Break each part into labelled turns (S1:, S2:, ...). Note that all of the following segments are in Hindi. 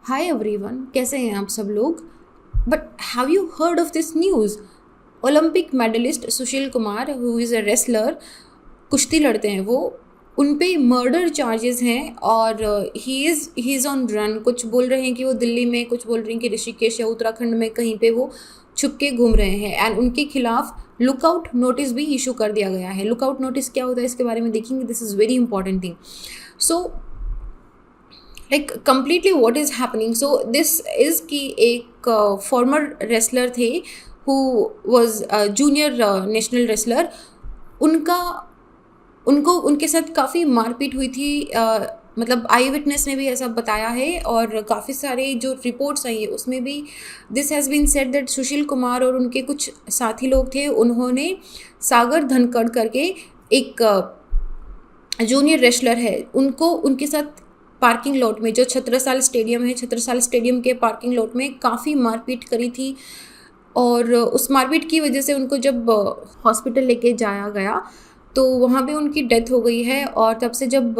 S1: हाय एवरीवन, कैसे हैं आप सब लोग। But have you heard of this news? Olympic medallist Sushil Kumar, who is a wrestler, कुश्ती लड़ते हैं वो, उन पे मर्डर चार्जेस हैं और ही इज़ ऑन रन। कुछ बोल रहे हैं कि वो दिल्ली में, कुछ बोल रहे हैं कि ऋषिकेश या उत्तराखंड में कहीं पे वो छुप के घूम रहे हैं एंड उनके खिलाफ लुकआउट नोटिस भी इशू कर दिया गया है। लुकआउट नोटिस क्या होता है इसके बारे में देखेंगे। This is very important thing. So like completely what is happening. So this is कि एक फॉर्मर रेसलर थे who was junior national wrestler. उनका उनको उनके साथ काफ़ी मारपीट हुई थी। मतलब आई विटनेस ने भी ऐसा बताया है और काफ़ी सारे जो रिपोर्ट्स आई है उसमें भी this has been said that Sushil Kumar और उनके कुछ साथी लोग थे, उन्होंने सागर धनखड़ करके एक जूनियर रेसलर है, उनको उनके साथ पार्किंग लॉट में, जो छत्रसाल स्टेडियम है, छत्रसाल स्टेडियम के पार्किंग लॉट में काफ़ी मारपीट करी थी। और उस मारपीट की वजह से उनको जब हॉस्पिटल लेके जाया गया तो वहाँ पे उनकी डेथ हो गई है। और तब से जब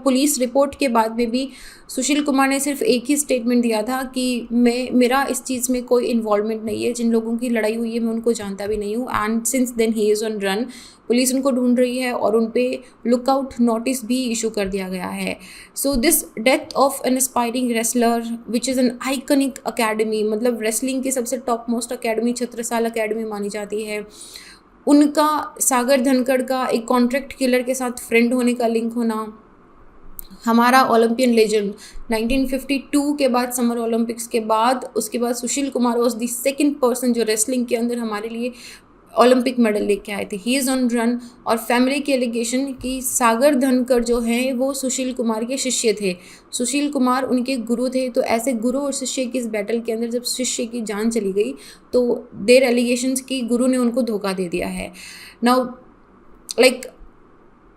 S1: पुलिस रिपोर्ट के बाद में भी सुशील कुमार ने सिर्फ एक ही स्टेटमेंट दिया था कि मेरा इस चीज़ में कोई इन्वॉल्वमेंट नहीं है, जिन लोगों की लड़ाई हुई है मैं उनको जानता भी नहीं हूँ। And since then he is on run. Police उनको ढूंढ रही है और उन पे लुकआउट नोटिस भी इशू कर दिया गया है। So this death of an aspiring wrestler which is an iconic academy, मतलब रेसलिंग की सबसे top most academy Chhatrasal academy मानी जाती है, उनका सागर धनखड़ का एक कॉन्ट्रैक्ट किलर के साथ फ्रेंड होने का लिंक होना, हमारा ओलंपियन लेजेंड 1952 के बाद समर ओलंपिक्स के बाद, उसके बाद Sushil Kumar was the second person जो रेसलिंग के अंदर हमारे लिए ओलंपिक मेडल लेके आए थे। He is on run. और फैमिली के एलिगेशन कि सागर धनखड़ जो हैं वो सुशील कुमार के शिष्य थे, सुशील कुमार उनके गुरु थे। तो ऐसे गुरु और शिष्य की इस बैटल के अंदर जब शिष्य की जान चली गई तो देयर एलिगेशंस कि गुरु ने उनको धोखा दे दिया है। Now like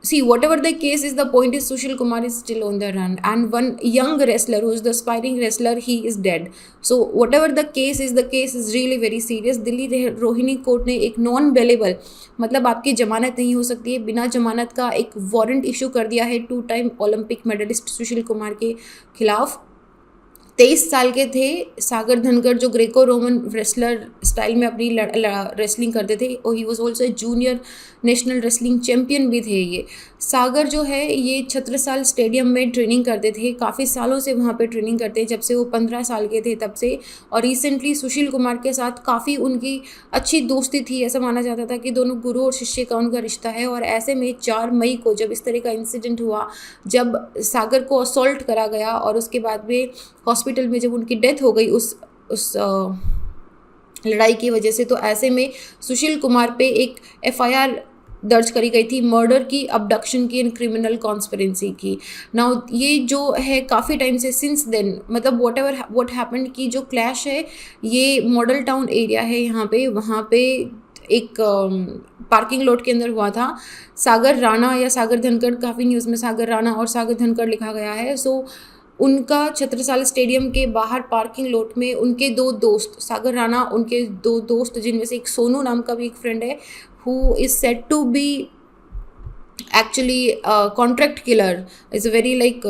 S1: see, whatever the case is, the point is Sushil Kumar is still on the run and one young wrestler who is the aspiring wrestler, he is dead. So whatever the case is really very serious. Delhi Rohini court ने एक नॉन बेलेबल, मतलब आपकी जमानत नहीं हो सकती है, बिना जमानत का एक वारंट इशू कर दिया है 2 time Olympic medallist Sushil Kumar के खिलाफ। 23 साल के थे सागर धनखड़, जो ग्रेको रोमन रेसलर स्टाइल में अपनी रेसलिंग करते थे और he was also junior national wrestling champion भी थे। ये सागर जो है ये छत्रसाल स्टेडियम में ट्रेनिंग करते थे, काफ़ी सालों से वहाँ पे ट्रेनिंग करते हैं, जब से वो 15 साल के थे तब से। और रिसेंटली सुशील कुमार के साथ काफ़ी उनकी अच्छी दोस्ती थी, ऐसा माना जाता था कि दोनों गुरु और शिष्य का उनका रिश्ता है। और ऐसे में 4 मई को जब इस तरह का इंसिडेंट हुआ, जब सागर को असॉल्ट करा गया और उसके बाद में हॉस्पिटल में जब उनकी डेथ हो गई उस लड़ाई की वजह से, तो ऐसे में सुशील कुमार पे एक एफआईआर दर्ज करी गई थी मर्डर की, अबडक्शन की एंड क्रिमिनल कॉन्स्पिरेंसी की। नाउ ये जो है काफ़ी टाइम से सिंस देन, मतलब व्हाट हैपेंड की जो क्लैश है ये मॉडल टाउन एरिया है यहाँ पे, वहाँ पे एक पार्किंग लॉट के अंदर हुआ था। सागर राणा या सागर धनखड़, काफ़ी न्यूज़ में सागर राणा और सागर धनखड़ लिखा गया है। सो उनका छत्रसाल स्टेडियम के बाहर पार्किंग लॉट में उनके 2 दोस्त, सागर राणा उनके 2 दोस्त, जिनमें से एक सोनू नाम का भी एक फ्रेंड है, who is said to be actually contract killer, is a very like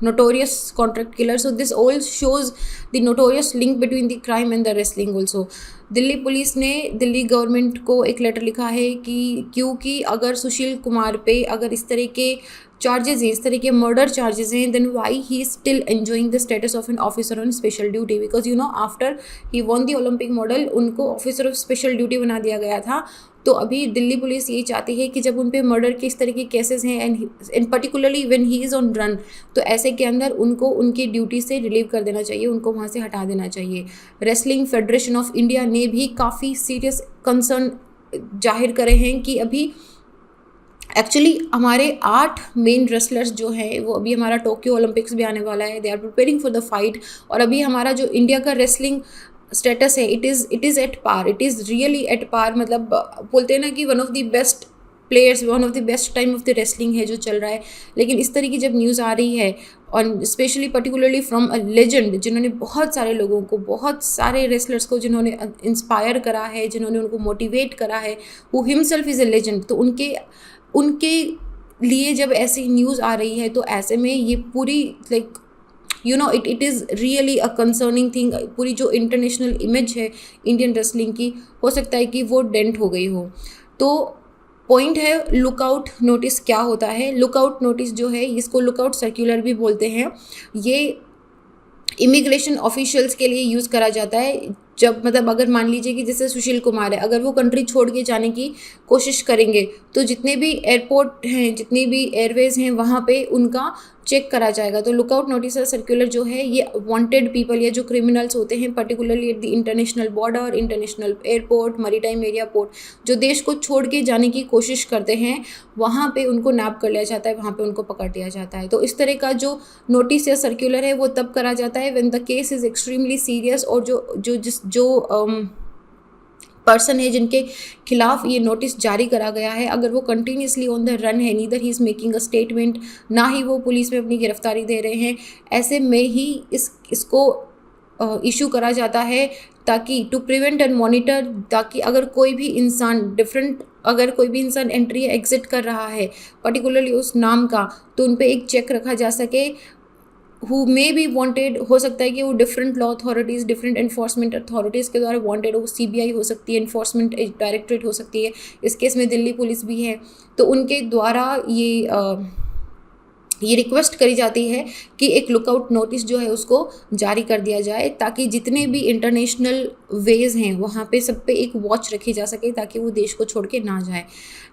S1: notorious contract killer. So this all shows the notorious link between the crime and the wrestling also. Delhi police ने दिल्ली गवर्नमेंट को एक लेटर लिखा है कि क्योंकि अगर सुशील कुमार पे अगर इस तरह के चार्जेस हैं, इस तरह के मर्डर चार्जेस हैं, then why he is still enjoying the status of an officer on special duty, because you know after he won the Olympic medal उनको ऑफिसर ऑफ स्पेशल ड्यूटी बना दिया गया था। तो अभी दिल्ली पुलिस यही चाहती है कि जब उन पे मर्डर के इस तरह के केसेस हैं and particularly when he is on run, तो ऐसे के अंदर उनको उनकी ड्यूटी से रिलीव कर देना चाहिए, उनको वहाँ से हटा देना चाहिए। रेसलिंग फेडरेशन ऑफ इंडिया ने भी काफ़ी सीरियस कंसर्न जाहिर करे हैं कि अभी एक्चुअली हमारे 8 मेन रेसलर्स जो हैं वो अभी हमारा टोक्यो ओलंपिक्स भी आने वाला है, they are preparing for the fight. और अभी हमारा जो इंडिया का रेसलिंग स्टेटस है it is at par, it is really at par. मतलब बोलते हैं ना कि one of the best players, one of the best time of the wrestling है जो चल रहा है। लेकिन इस तरह की जब न्यूज़ आ रही है और specially particularly from a legend, जिन्होंने बहुत सारे लोगों को, बहुत सारे रेसलर्स को जिन्होंने इंस्पायर करा है, जिन्होंने उनको मोटिवेट करा है, who himself is a legend, तो उनके लिए जब ऐसी न्यूज़ आ रही है तो ऐसे में ये पूरी like you know it is really a concerning thing. पूरी जो इंटरनेशनल इमेज है इंडियन रेसलिंग की, हो सकता है कि वो डेंट हो गई हो। तो पॉइंट है लुकआउट नोटिस क्या होता है। लुकआउट नोटिस जो है, इसको लुकआउट सर्कुलर भी बोलते हैं। ये इमिग्रेशन ऑफिशियल्स के लिए यूज़ करा जाता है। जब मतलब अगर मान लीजिए कि जैसे सुशील कुमार है, अगर वो कंट्री छोड़ के जाने की कोशिश करेंगे तो जितने भी एयरपोर्ट हैं, जितनी भी एयरवेज हैं, वहाँ पे उनका चेक करा जाएगा। तो लुकआउट नोटिस सर्कुलर जो है ये वांटेड पीपल या जो क्रिमिनल्स होते हैं, particularly at the international border, international airport, maritime area port, जो देश को छोड़ के जाने की कोशिश करते हैं, वहाँ पे उनको नैप कर लिया जाता है, वहाँ पे उनको पकड़ लिया जाता है। तो इस तरह का जो नोटिस या सर्कुलर है वो तब करा जाता है when the case is extremely serious, और जो पर्सन है जिनके खिलाफ ये नोटिस जारी करा गया है, अगर वो कंटिन्यूसली ऑन द रन है, neither he is making a statement, ना ही वो पुलिस में अपनी गिरफ्तारी दे रहे हैं, ऐसे में ही इसको इशू करा जाता है, ताकि टू प्रिवेंट एंड मॉनिटर, ताकि अगर कोई भी इंसान एंट्री या एग्जिट कर रहा है पर्टिकुलरली उस नाम का, तो उन पे एक चेक रखा जा सके। हु मे बी वांटेड, हो सकता है कि वो different law authorities, different enforcement authorities के द्वारा वांटेड हो। सीबीआई हो सकती है, एनफोर्समेंट डायरेक्टरेट हो सकती है, इस केस में दिल्ली पुलिस भी है। तो उनके द्वारा ये रिक्वेस्ट करी जाती है कि एक लुकआउट नोटिस जो है उसको जारी कर दिया जाए, ताकि जितने भी इंटरनेशनल वेज हैं वहाँ पे सब पे एक वॉच रखी जा सके, ताकि वो देश को छोड़ के ना जाए।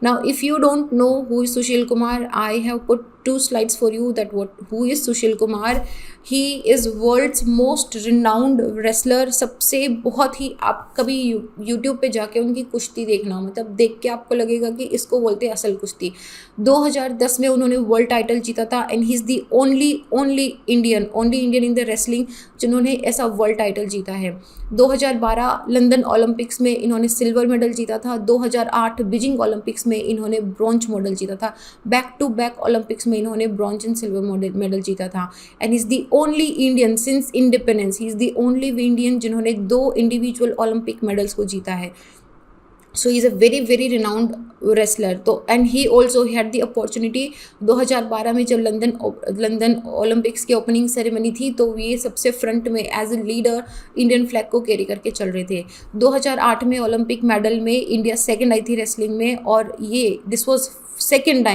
S1: Now if you don't know who is Sushil Kumar, I have put 2 slides for you that who is Sushil Kumar. He is world's most renowned wrestler. सबसे बहुत ही, आप कभी यूट्यूब पे जाके उनकी कुश्ती देखना, मतलब देख के आपको लगेगा कि इसको बोलते हैं असल कुश्ती। 2010 में उन्होंने वर्ल्ड टाइटल जीता था, and he is the only Indian in the wrestling जिन्होंने ऐसा वर्ल्ड टाइटल जीता है। 2012 लंदन ओलंपिक्स में इन्होंने सिल्वर मेडल जीता था। 2008 बीजिंग ओलंपिक्स में इन्होंने ब्रॉन्ज मेडल जीता था। बैक टू बैक ओलंपिक्स में इन्होंने ब्रॉन्ज एंड सिल्वर मेडल जीता था। And is the only Indian since independence, he is the only Indian जिन्होंने 2 इंडिविजुअल ओलंपिक मेडल्स को जीता है। So he is a very renowned wrestler. तो and he also had the opportunity, 2012 में जब लंदन ओलंपिक्स की ओपनिंग सेरेमनी थी, तो ये सबसे फ्रंट में as a leader Indian flag को कैरी करके चल रहे थे। 2008 में ओलंपिक मेडल में इंडिया सेकंड आई थी रेसलिंग में, और ये दिस वाज सेकेंड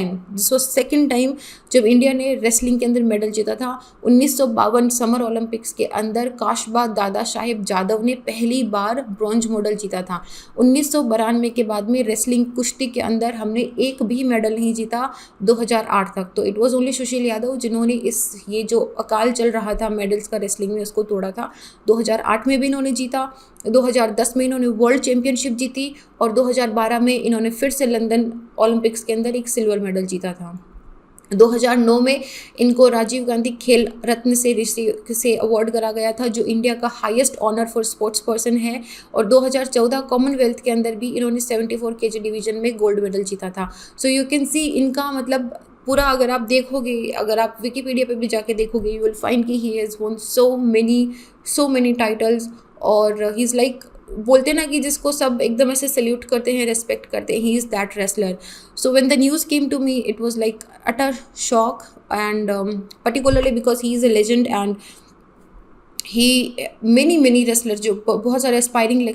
S1: टाइम जब इंडिया ने रेसलिंग के अंदर मेडल जीता था। 1952 समर ओलंपिक्स के अंदर काशबा दादा साहेब जादव ने पहली बार ब्रॉन्ज मेडल जीता था। 1992 के बाद में रेसलिंग कुश्ती के अंदर हमने एक भी मेडल नहीं जीता 2008 तक। तो इट वाज ओनली सुशील यादव जिन्होंने ये जो अकाल चल रहा था मेडल्स का रेसलिंग में, उसको तोड़ा था। 2008 में भी इन्होंने जीता, 2010 में इन्होंने वर्ल्ड चैम्पियनशिप जीती, और 2012 में इन्होंने फिर से लंदन ओलंपिक्स के अंदर एक सिल्वर मेडल जीता था। 2009 में इनको राजीव गांधी खेल रत्न से अवार्ड करा गया था, जो इंडिया का highest honour for sports person है। और 2014 कॉमनवेल्थ के अंदर भी इन्होंने 74 केजी डिवीजन में गोल्ड मेडल जीता था। सो यू कैन सी इनका मतलब पूरा, अगर आप देखोगे, अगर आप विकीपीडिया पे भी जाके देखोगे, यू विल फाइंड कि he has won so many titles. और ही इज़ लाइक, बोलते ना कि जिसको सब एकदम ऐसे सल्यूट करते हैं, रेस्पेक्ट करते हैं, he is that wrestler. So when the news came to me, it was like utter shock, and particularly because he is a legend, and he many wrestler, जो बहुत सारे एस्पायरिंग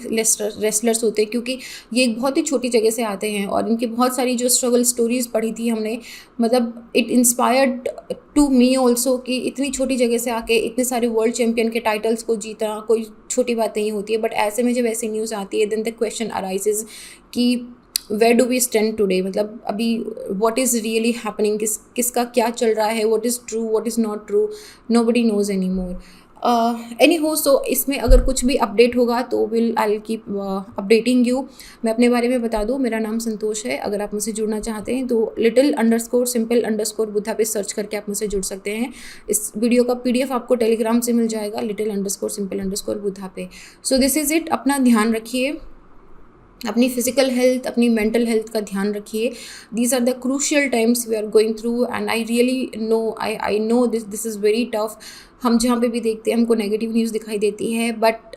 S1: रेसलर्स होते हैं, क्योंकि ये एक बहुत ही छोटी जगह से आते हैं, और इनकी बहुत सारी जो स्ट्रगल स्टोरीज़ पढ़ी थी हमने, मतलब it inspired to me also, कि इतनी छोटी जगह से आके इतने सारे वर्ल्ड चैम्पियन के टाइटल्स को जीतना कोई छोटी बात नहीं होती है। बट ऐसे में जब ऐसी न्यूज़ आती है, देन द क्वेश्चन अराइजेज कि where do we stand today, मतलब अभी व्हाट इज़ रियली हैपनिंग, किसका क्या चल रहा है, what is true, what is not true, nobody knows any more. Anyhow, so इसमें अगर कुछ भी अपडेट होगा तो आई कीप अपडेटिंग यू। मैं अपने बारे में बता दूँ, मेरा नाम संतोष है। अगर आप मुझसे जुड़ना चाहते हैं तो little_simple_ पे सर्च करके आप मुझसे जुड़ सकते हैं। इस वीडियो का PDF आपको टेलीग्राम से मिल जाएगा, little_simple_ पे। So this is it. अपना ध्यान रखिए, अपनी फिजिकल हेल्थ, अपनी मेंटल हेल्थ का ध्यान रखिए। These are the crucial times we are going through, and I really know, I know this is very tough. हम जहाँ पे भी देखते हैं हमको नेगेटिव न्यूज़ दिखाई देती है, but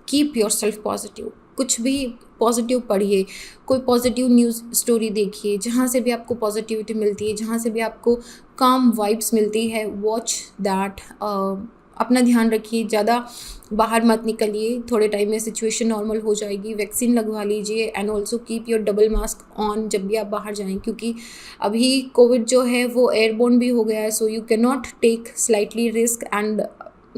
S1: keep your self positive. कुछ भी पॉजिटिव पढ़िए, कोई पॉजिटिव न्यूज़ स्टोरी देखिए, जहाँ से भी आपको पॉजिटिविटी मिलती है, जहाँ से भी आपको काम वाइब्स मिलती है, वॉच दैट। अपना ध्यान रखिए, ज़्यादा बाहर मत निकलिए, थोड़े टाइम में सिचुएशन नॉर्मल हो जाएगी, वैक्सीन लगवा लीजिए and also keep your double mask on जब भी आप बाहर जाएं, क्योंकि अभी कोविड जो है वो एयरबोर्न भी हो गया है, so you can not take slightly risk and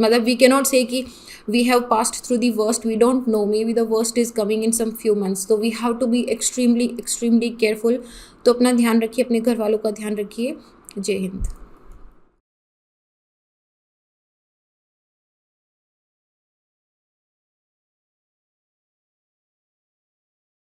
S1: मतलब वी कैन नॉट से कि we have passed through the worst, we don't know, maybe the worst is coming in some few months, so we have to be extremely careful. तो अपना ध्यान रखिए, अपने घर वालों का ध्यान रखिए। जय हिंद।